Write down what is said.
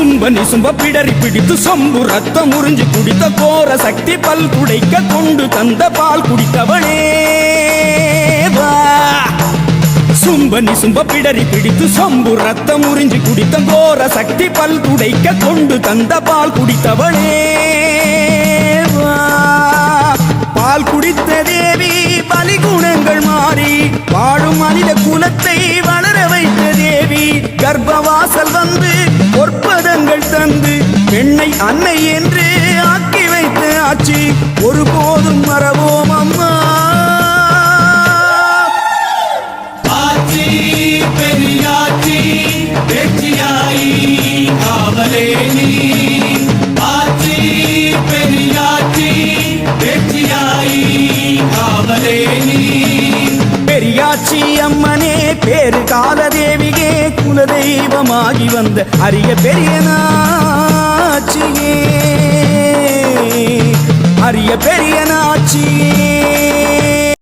சும்ப நிசும்ப பிடரி பிடித்து சொம்பு ரத்தம் உறிஞ்சு குடித்த கோர சக்தி பல் குடைக்க கொண்டு தந்த பால் குடித்தவளே வா. சும்ப நிசும்ப பிடரி பிடித்து சொம்பு ரத்தம் உறிஞ்சு குடித்த கோர சக்தி பல் குடைக்க கொண்டு தந்த பால் குடித்தவளே வா. பால் குடித்த தேவி பலிகுணங்கள் மாறி வாழும் மனித குலத்தை வளர வைத்த தேவி கர்ப்பவாசல் வந்து பொற்பதங்கள் தந்து பெண்ணை அன்னை என்று ஆக்கி வைத்த ஆட்சி ஒருபோதும் மறவோம் அம்மா. ஆட்சி பெரியாட்சி வெற்றியாயி காவலே நீ. ஆட்சி பெரியாட்சி வெற்றியாயி காவலே நீ. பெரியாச்சி அம்மனே பேரு கால தேவியே குலதெய்வமாகி வந்த அரிய பெரிய நாச்சியே அரிய பெரிய நாச்சியே.